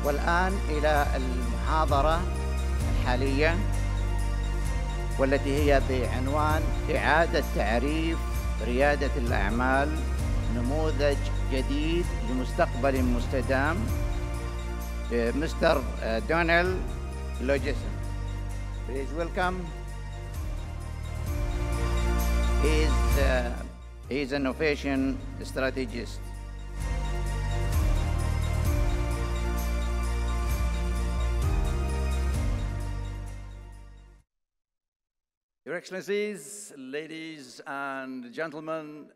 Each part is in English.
والآن إلى المحاضرة الحالية والتي هي بعنوان إعادة تعريف ريادة الأعمال نموذج جديد لمستقبل مستدام مستر دونيل لوجيسون. Please welcome. He's an innovation strategist. Your Excellencies, ladies and gentlemen,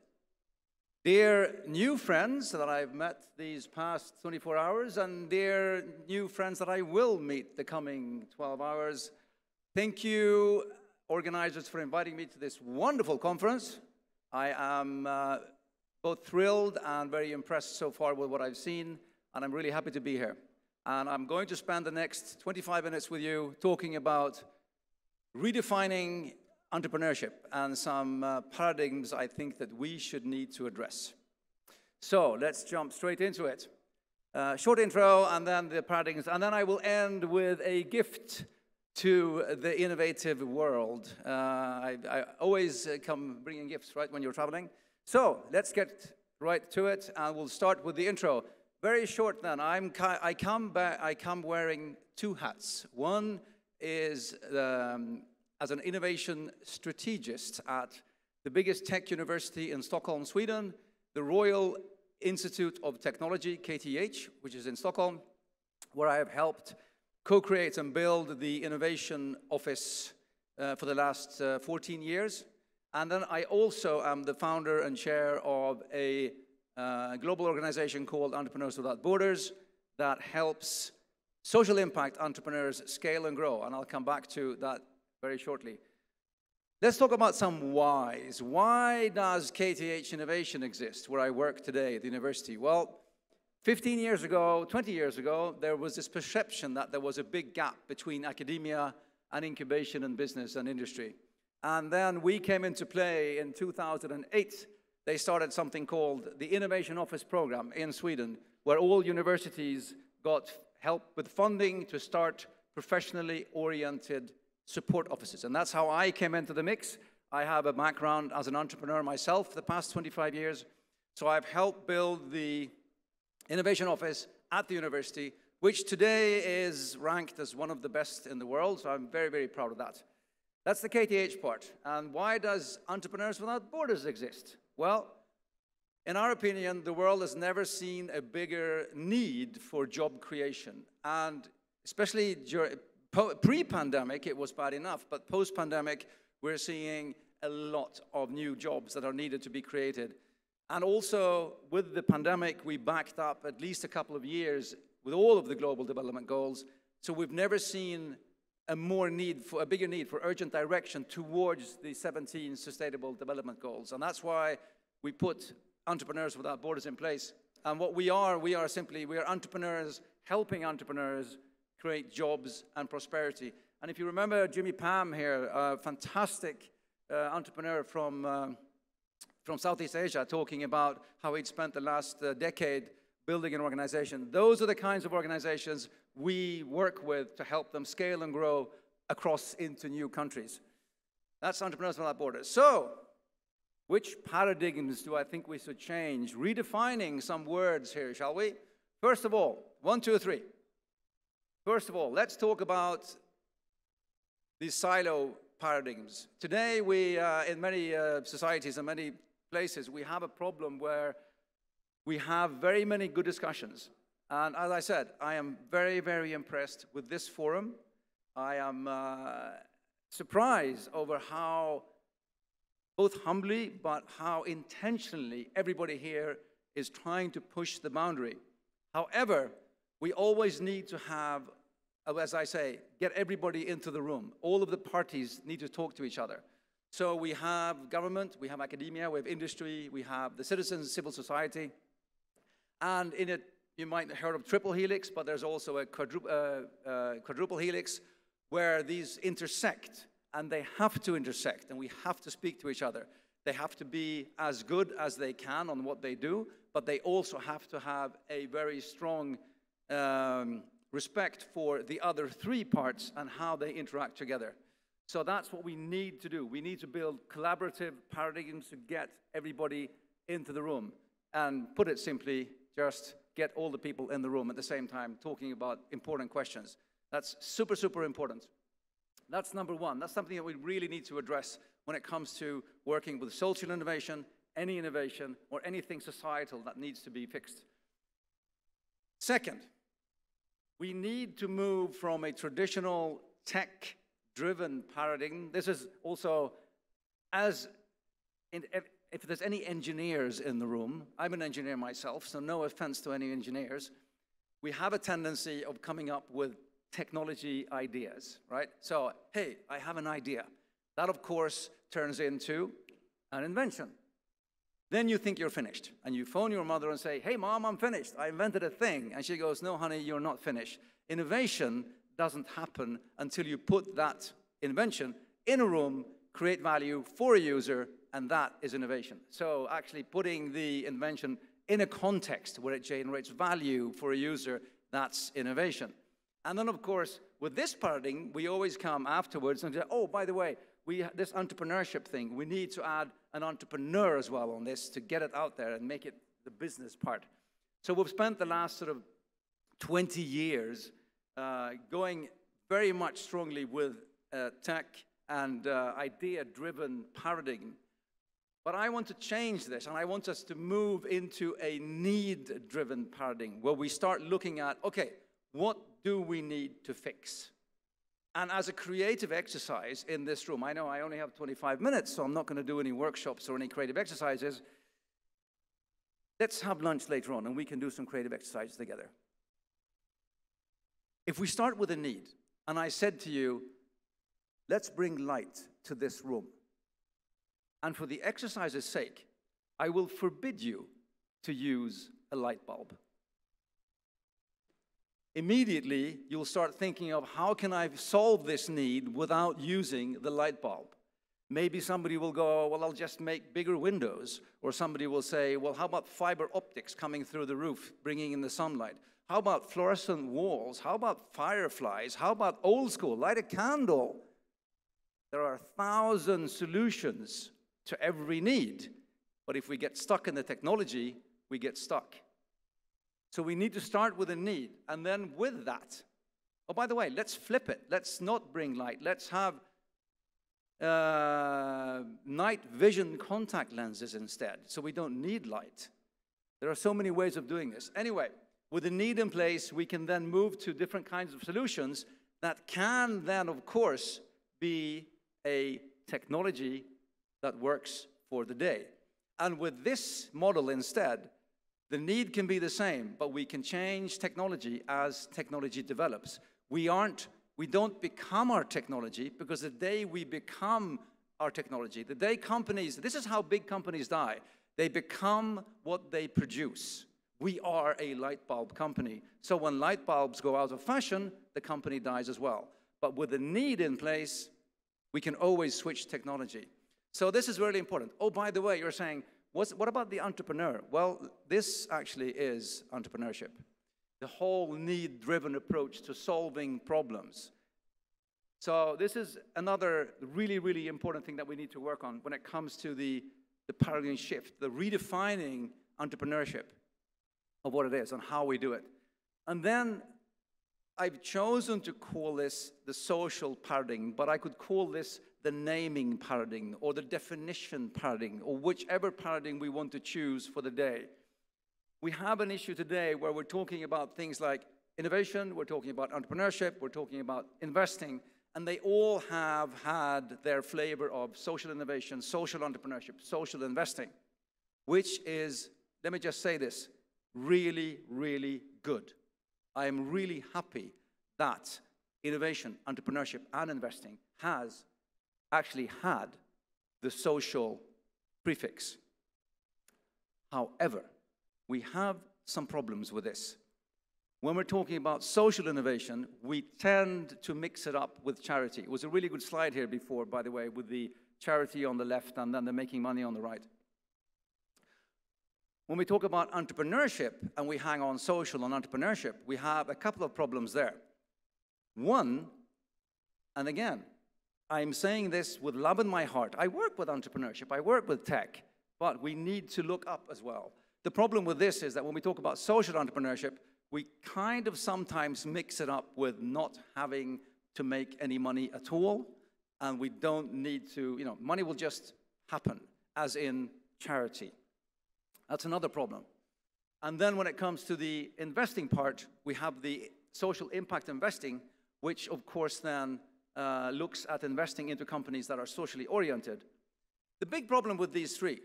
dear new friends that I've met these past 24 hours and dear new friends that I will meet the coming 12 hours, thank you, organizers, for inviting me to this wonderful conference. I am both thrilled and very impressed so far with what I've seen, and I'm really happy to be here. And I'm going to spend the next 25 minutes with you talking about redefining entrepreneurship and some paradigms I think that we should need to address. So let's jump straight into it. Short intro and then the paradigms, and then I will end with a gift to the innovative world. I always come bringing gifts, right, when you're traveling. So let's get right to it, and we'll start with the intro. Very short then. I come wearing two hats. One is as an innovation strategist at the biggest tech university in Stockholm, Sweden, the Royal Institute of Technology, KTH, which is in Stockholm, where I have helped co-create and build the innovation office for the last 14 years. And then I also am the founder and chair of a global organization called Entrepreneurs Without Borders that helps social impact entrepreneurs scale and grow. And I'll come back to that very shortly. Let's talk about some whys. Why does KTH Innovation exist, where I work today at the university? Well, 15 years ago, 20 years ago, there was this perception that there was a big gap between academia and incubation and business and industry. And then we came into play in 2008. They started something called the Innovation Office Program in Sweden, where all universities got help with funding to start professionally oriented support offices. And that's how I came into the mix. I have a background as an entrepreneur myself the past 25 years. So I've helped build the Innovation Office at the university, which today is ranked as one of the best in the world. So I'm very, very proud of that. That's the KTH part. And why does Entrepreneurs Without Borders exist? Well, in our opinion, the world has never seen a bigger need for job creation. And especially pre-pandemic, it was bad enough, but post-pandemic, we're seeing a lot of new jobs that are needed to be created. And also, with the pandemic, we backed up at least a couple of years with all of the global development goals. So we've never seen a bigger need for urgent direction towards the 17 Sustainable Development Goals. And that's why we put Entrepreneurs Without Borders in place. And what we are entrepreneurs helping entrepreneurs create jobs and prosperity. And if you remember Jimmy Pham here, a fantastic entrepreneur from Southeast Asia, talking about how he'd spent the last decade building an organization. Those are the kinds of organizations we work with to help them scale and grow across into new countries. That's Entrepreneurs Without Borders. So, which paradigms do I think we should change? Redefining some words here, shall we? First of all, 1, 2, 3. First of all, let's talk about these silo paradigms. Today, we, in many societies and many places, we have a problem where we have very many good discussions. And as I said, I am very, very impressed with this forum. I am surprised over how, both humbly, but how intentionally everybody here is trying to push the boundary. However, we always need to have, as I say, get everybody into the room. All of the parties need to talk to each other. So we have government, we have academia, we have industry, we have the citizens, civil society. And in it, you might have heard of triple helix, but there's also a quadruple helix where these intersect, and they have to intersect, and we have to speak to each other. They have to be as good as they can on what they do, but they also have to have a very strong respect for the other three parts and how they interact together. So that's what we need to do. We need to build collaborative paradigms to get everybody into the room. And put it simply, just get all the people in the room at the same time talking about important questions. That's super, super important. That's number one. That's something that we really need to address when it comes to working with social innovation, any innovation, or anything societal that needs to be fixed. Second, we need to move from a traditional tech-driven paradigm. This is also, if there's any engineers in the room, I'm an engineer myself, so no offense to any engineers, we have a tendency of coming up with technology ideas, right? So, hey, I have an idea. That, of course, turns into an invention. Then you think you're finished, and you phone your mother and say, hey, Mom, I'm finished. I invented a thing. And she goes, no, honey, you're not finished. Innovation doesn't happen until you put that invention in a room, create value for a user, and that is innovation. So actually putting the invention in a context where it generates value for a user, that's innovation. And then, of course, with this paradigm, we always come afterwards and say, oh, by the way, this entrepreneurship thing, we need to add an entrepreneur as well on this to get it out there and make it the business part. So we've spent the last sort of 20 years going very much strongly with tech and idea-driven paradigm. But I want to change this, and I want us to move into a need-driven paradigm where we start looking at, okay, what do we need to fix? And as a creative exercise in this room, I know I only have 25 minutes, so I'm not going to do any workshops or any creative exercises. Let's have lunch later on, and we can do some creative exercises together. If we start with a need, and I said to you, let's bring light to this room. And for the exercise's sake, I will forbid you to use a light bulb. Immediately, you'll start thinking of how can I solve this need without using the light bulb? Maybe somebody will go, well, I'll just make bigger windows. Or somebody will say, well, how about fiber optics coming through the roof, bringing in the sunlight? How about fluorescent walls? How about fireflies? How about old school? Light a candle. There are 1,000 solutions to every need. But if we get stuck in the technology, we get stuck. So we need to start with a need, and then with that, oh, by the way, let's flip it. Let's not bring light. Let's have night vision contact lenses instead, so we don't need light. There are so many ways of doing this. Anyway, with a need in place, we can then move to different kinds of solutions that can then, of course, be a technology that works for the day. And with this model instead, the need can be the same, but we can change technology as technology develops. We don't become our technology, because the day we become our technology, the day companies, this is how big companies die. They become what they produce. We are a light bulb company. So when light bulbs go out of fashion, the company dies as well. But with the need in place, we can always switch technology. So this is really important. Oh, by the way, you're saying, what about the entrepreneur? Well, this actually is entrepreneurship. The whole need-driven approach to solving problems. So this is another really, really important thing that we need to work on when it comes to the paradigm shift, the redefining entrepreneurship of what it is and how we do it. And then I've chosen to call this the social paradigm, but I could call this the naming paradigm or the definition paradigm or whichever paradigm we want to choose for the day. We have an issue today where we're talking about things like innovation, we're talking about entrepreneurship, we're talking about investing, and they all have had their flavor of social innovation, social entrepreneurship, social investing, which is, let me just say this, really, really good. I am really happy that innovation, entrepreneurship, and investing has actually had the social prefix. However, we have some problems with this. When we're talking about social innovation, we tend to mix it up with charity. It was a really good slide here before, by the way, with the charity on the left and then the making money on the right. When we talk about entrepreneurship and we hang on social and entrepreneurship, we have a couple of problems there. One, and again, I'm saying this with love in my heart. I work with entrepreneurship, I work with tech, but we need to look up as well. The problem with this is that when we talk about social entrepreneurship, we kind of sometimes mix it up with not having to make any money at all, and we don't need to, money will just happen, as in charity. That's another problem. And then when it comes to the investing part, we have the social impact investing, which of course then looks at investing into companies that are socially oriented. The big problem with these three,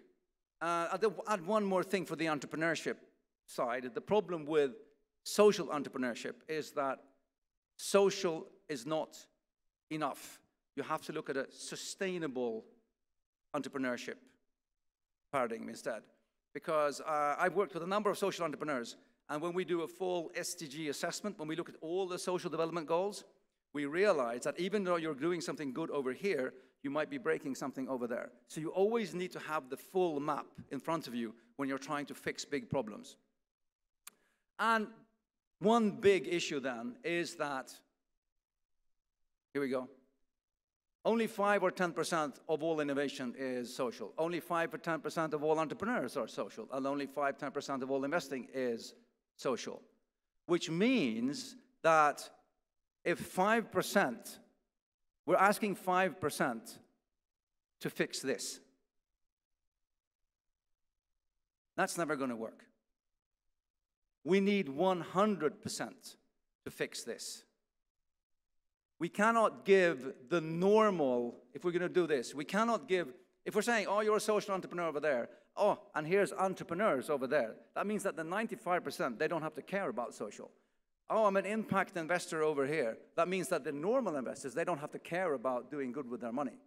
I'll add one more thing for the entrepreneurship side. The problem with social entrepreneurship is that social is not enough. You have to look at a sustainable entrepreneurship paradigm instead. Because I've worked with a number of social entrepreneurs, and when we do a full SDG assessment, when we look at all the social development goals, we realize that even though you're doing something good over here, you might be breaking something over there. So you always need to have the full map in front of you when you're trying to fix big problems. And one big issue then is that, here we go, only 5 or 10% of all innovation is social. Only 5 or 10% of all entrepreneurs are social. And only 5, 10% of all investing is social. Which means that if 5%, we're asking 5% to fix this. That's never going to work. We need 100% to fix this. We cannot give the normal, if we're going to do this, we cannot give, if we're saying, oh, you're a social entrepreneur over there, oh, and here's entrepreneurs over there, that means that the 95%, they don't have to care about social. Oh, I'm an impact investor over here. That means that the normal investors, they don't have to care about doing good with their money.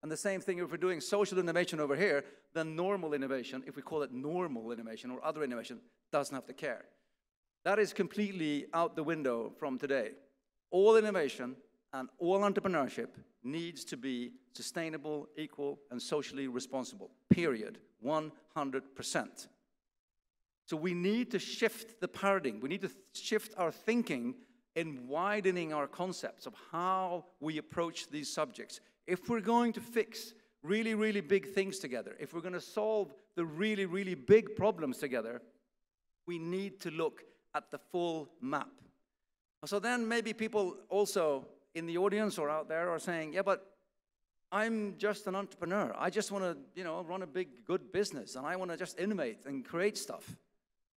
And the same thing if we're doing social innovation over here, then normal innovation, if we call it normal innovation or other innovation, doesn't have to care. That is completely out the window from today. All innovation and all entrepreneurship needs to be sustainable, equal, and socially responsible, period, 100%. So we need to shift the paradigm. We need to shift our thinking in widening our concepts of how we approach these subjects. If we're going to fix really, really big things together, if we're going to solve the really, really big problems together, we need to look at the full map. So then maybe people also in the audience or out there are saying, yeah, but I'm just an entrepreneur. I just want to, run a big, good business, and I want to just innovate and create stuff.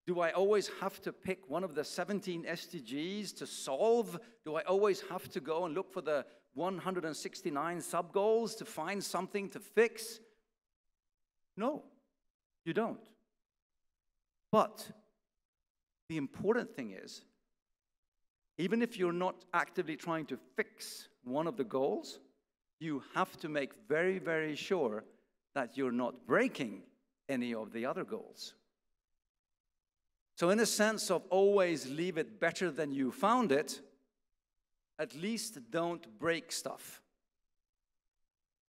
Do I always have to pick one of the 17 SDGs to solve? Do I always have to go and look for the 169 sub-goals to find something to fix? No, you don't. But the important thing is, even if you're not actively trying to fix one of the goals, you have to make very, very sure that you're not breaking any of the other goals. So in a sense of always leave it better than you found it, at least don't break stuff.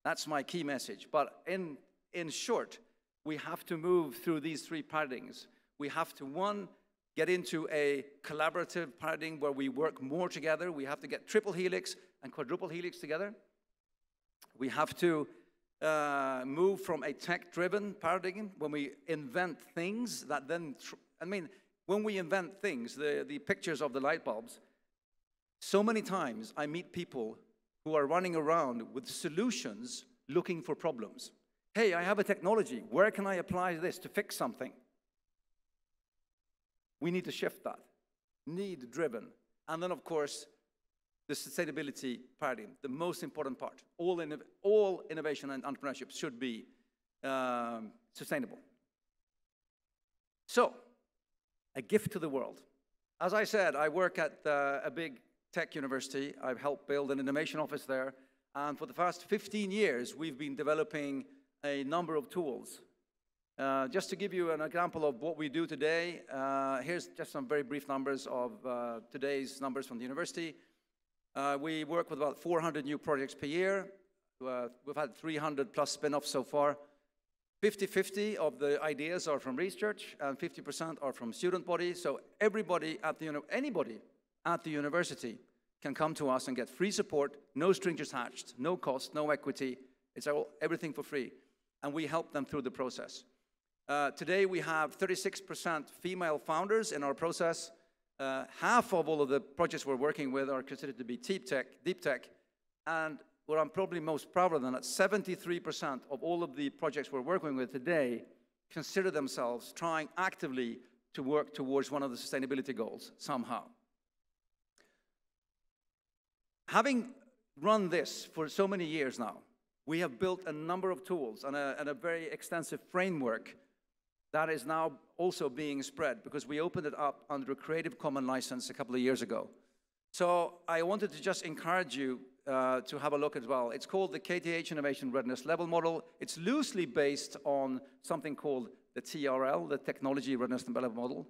That's my key message. But in short, we have to move through these three paradigms. We have to, one, get into a collaborative paradigm where we work more together. We have to get triple helix and quadruple helix together. We have to move from a tech-driven paradigm when we invent things that then, when we invent things, the pictures of the light bulbs, so many times I meet people who are running around with solutions looking for problems. Hey, I have a technology. Where can I apply this to fix something? We need to shift that. Need-driven. And then, of course, the sustainability paradigm, the most important part. All innovation and entrepreneurship should be sustainable. So, a gift to the world. As I said, I work at a big tech university. I've helped build an innovation office there. And for the past 15 years, we've been developing a number of tools. Just to give you an example of what we do today, here's just some very brief numbers of today's numbers from the university. We work with about 400 new projects per year. We've had 300 plus spin-offs so far. 50-50 of the ideas are from research, and 50% are from student bodies. So everybody at anybody at the university can come to us and get free support, no strings attached, no cost, no equity. It's everything for free. And we help them through the process. Today we have 36% female founders in our process. Half of all of the projects we're working with are considered to be deep tech. And what I'm probably most proud of, that 73% of all of the projects we're working with today consider themselves trying actively to work towards one of the sustainability goals somehow. Having run this for so many years now, we have built a number of tools and a very extensive framework that is now also being spread because we opened it up under a Creative Commons license a couple of years ago. So I wanted to just encourage you to have a look as well. It's called the KTH Innovation Readiness Level Model. It's loosely based on something called the TRL, the Technology Readiness Level Model.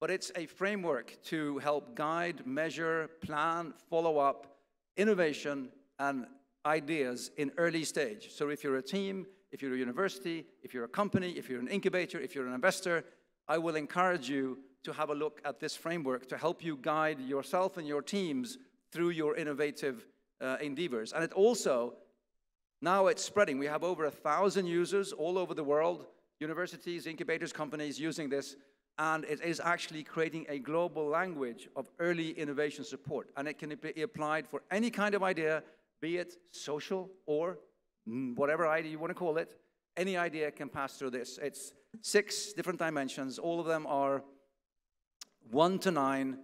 But it's a framework to help guide, measure, plan, follow up innovation and ideas in early stage. So if you're a team, if you're a university, if you're a company, if you're an incubator, if you're an investor, I will encourage you to have a look at this framework to help you guide yourself and your teams through your innovative endeavors. And it also, now it's spreading. We have over 1,000 users all over the world, universities, incubators, companies using this, and it is actually creating a global language of early innovation support. And it can be applied for any kind of idea, be it social or whatever idea you want to call it. Any idea can pass through this. It's 6 different dimensions. All of them are 1 to 9.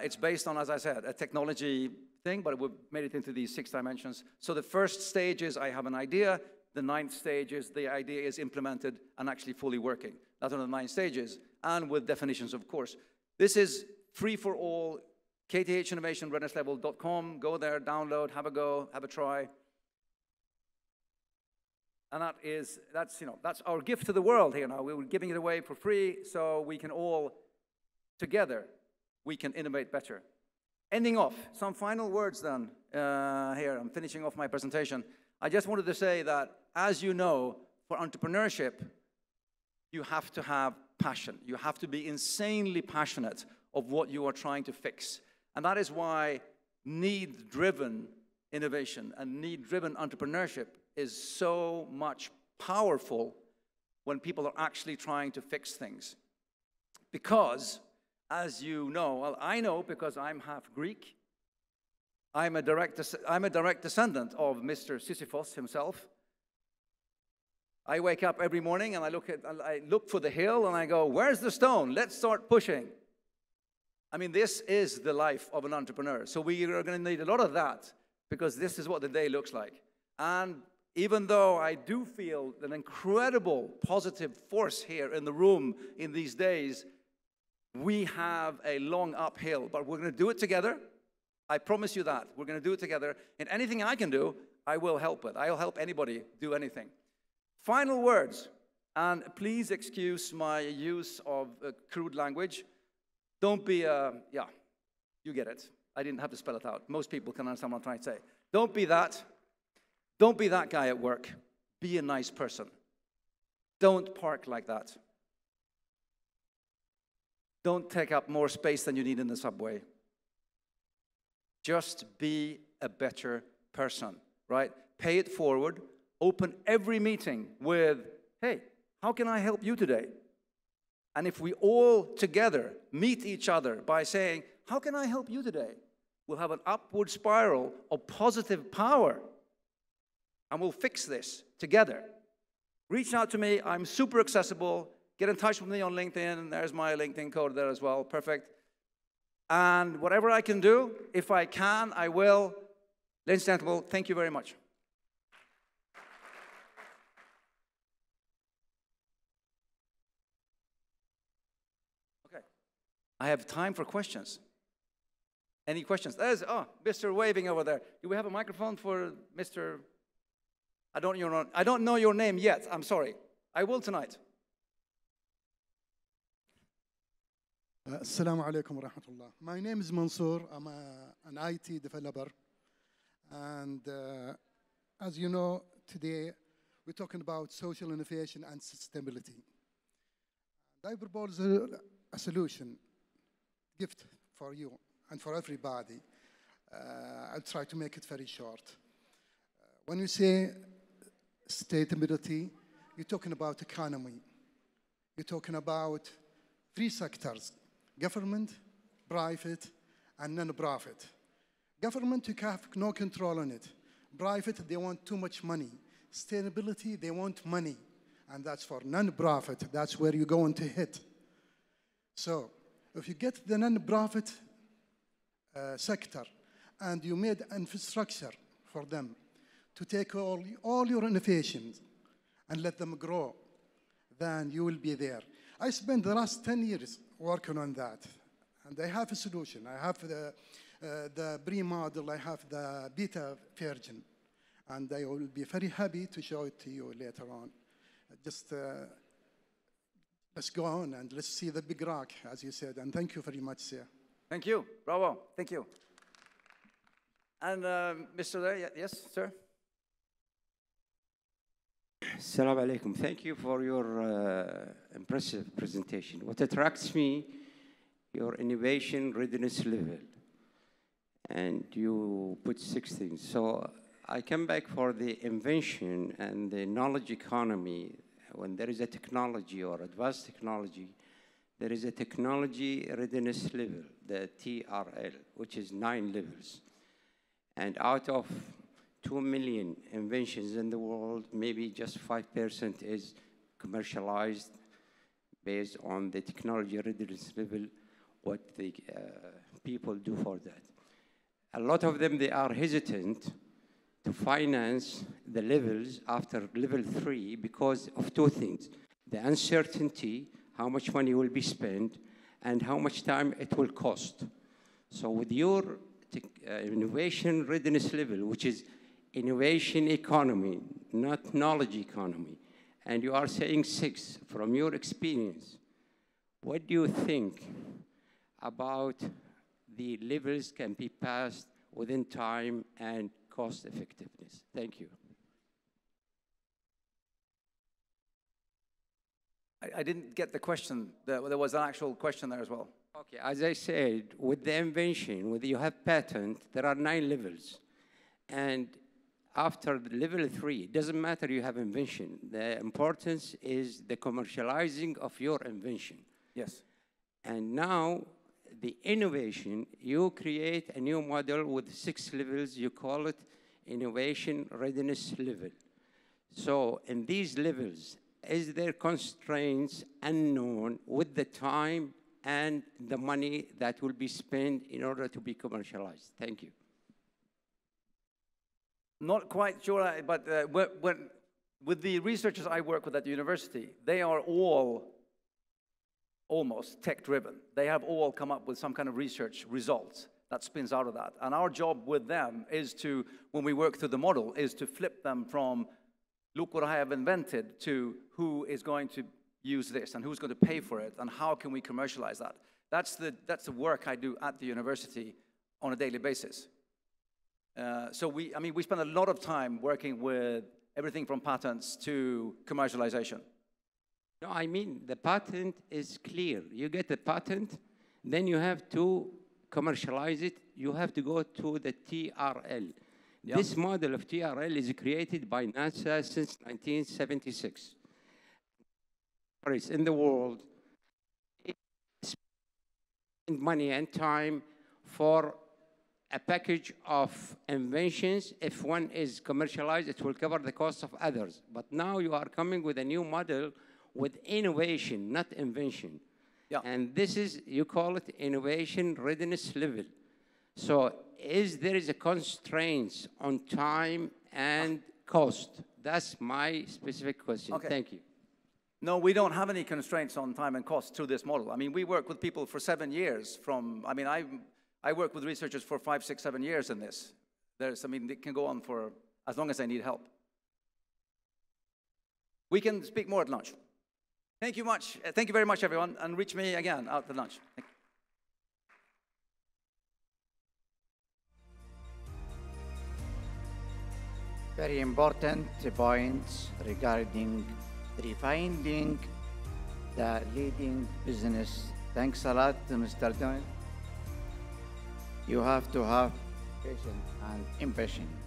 It's based on, as I said, a technology thing, but we've made it into these 6 dimensions. So the first stage is I have an idea. The 9th stage is the idea is implemented and actually fully working. That's one of the 9 stages, and with definitions, of course. This is free for all, kthinnovationreadinesslevel.com. Go there, download, have a go, have a try. And that's our gift to the world here now. We're giving it away for free so we can all, together, we can innovate better. Ending off, some final words then here. I'm finishing off my presentation. I just wanted to say that, as you know, for entrepreneurship, you have to have passion. You have to be insanely passionate of what you are trying to fix. And that is why need-driven innovation and need-driven entrepreneurship is so much powerful when people are actually trying to fix things. Because, as you know, well, I know because I'm half Greek. I'm a direct descendant of Mr. Sisyphus himself. I wake up every morning and I look for the hill and I go, where's the stone? Let's start pushing. I mean, this is the life of an entrepreneur. So we are going to need a lot of that because this is what the day looks like. And even though I do feel an incredible positive force here in the room in these days, we have a long uphill, but we're going to do it together. I promise you that. We're going to do it together. And anything I can do, I will help with. I'll help anybody do anything. Final words, and please excuse my use of crude language. Don't be yeah, you get it. I didn't have to spell it out. Most people can understand what I'm trying to say. Don't be that. Don't be that guy at work. Be a nice person. Don't park like that. Don't take up more space than you need in the subway. Just be a better person, right? Pay it forward. Open every meeting with, hey, how can I help you today? And if we all together meet each other by saying, how can I help you today? We'll have an upward spiral of positive power. And we'll fix this together. Reach out to me. I'm super accessible. Get in touch with me on LinkedIn. There's my LinkedIn code there as well. Perfect. And whatever I can do, if I can, I will. Ladies and gentlemen, thank you very much. Okay. I have time for questions. Any questions? There's, Mr. waving over there. Do we have a microphone for Mr. I don't know your name yet. I'm sorry. I will tonight. Assalamu alaikum wa rahmatullah. My name is Mansour. I'm an IT developer. And as you know, today we're talking about social innovation and sustainability. I propose a solution, gift for you and for everybody. I'll try to make it very short. When you say sustainability, you're talking about economy. You're talking about three sectors: government, private, and non-profit. Government, you have no control on it. Private, they want too much money. Sustainability, they want money. And that's for non-profit. That's where you're going to hit. So if you get the non-profit sector and you made infrastructure for them to take all your innovations and let them grow, then you will be there. I spent the last 10 years working on that. And I have a solution. I have the pre-model, I have the beta version. And I will be very happy to show it to you later on. Just let's go on and let's see the big rock, as you said. And thank you very much, sir. Thank you. Bravo. Thank you. And Mr. there, yes, sir? Assalamu alaikum. Thank you for your impressive presentation. What attracts me, your innovation readiness level. And you put 6 things. So I come back for the invention and the knowledge economy. When there is a technology or advanced technology, there is a technology readiness level, the TRL, which is 9 levels. And out of 2 million inventions in the world, maybe just 5% is commercialized based on the technology readiness level, what the people do for that. A lot of them, they are hesitant to finance the levels after level 3 because of 2 things: the uncertainty, how much money will be spent, and how much time it will cost. So with your innovation readiness level, which is innovation economy, not knowledge economy, and you are saying 6 from your experience, what do you think about the levels can be passed within time and cost effectiveness? Thank you. I didn't get the question. There was an actual question there as well. Okay, as I said, with the invention, when you have patent, there are 9 levels. And after the level 3, it doesn't matter you have invention. The importance is the commercializing of your invention. Yes. And now, the innovation, you create a new model with 6 levels. You call it innovation readiness level. So in these levels, is there constraints unknown with the time and the money that will be spent in order to be commercialized? Thank you. Not quite sure, but with the researchers I work with at the university, they are all almost tech-driven. They have all come up with some kind of research results that spins out of that. And our job with them is to, when we work through the model, is to flip them from, look what I have invented, to who is going to use this and who's going to pay for it and how can we commercialize that. That's the work I do at the university on a daily basis. So we spend a lot of time working with everything from patents to commercialization. No, I mean, the patent is clear. You get the patent, then you have to commercialize it. You have to go to the TRL. Yeah. This model of TRL is created by NASA since 1976. In the world, it's money and time for a package of inventions. If one is commercialized, it will cover the cost of others. But now you are coming with a new model with innovation, not invention. Yeah. And this is, you call it innovation readiness level. So there is a constraints on time and cost? That's my specific question. Okay. Thank you. No, we don't have any constraints on time and cost through this model. I mean, we work with people for 7 years I work with researchers for 5, 6, 7 years in this. It can go on for as long as they need help. We can speak more at lunch. Thank you much. Thank you very much, everyone, and reach me again out at lunch. Thank you. Very important points regarding refining the leading business. Thanks a lot, Mr. Don. You have to have patience and impatience.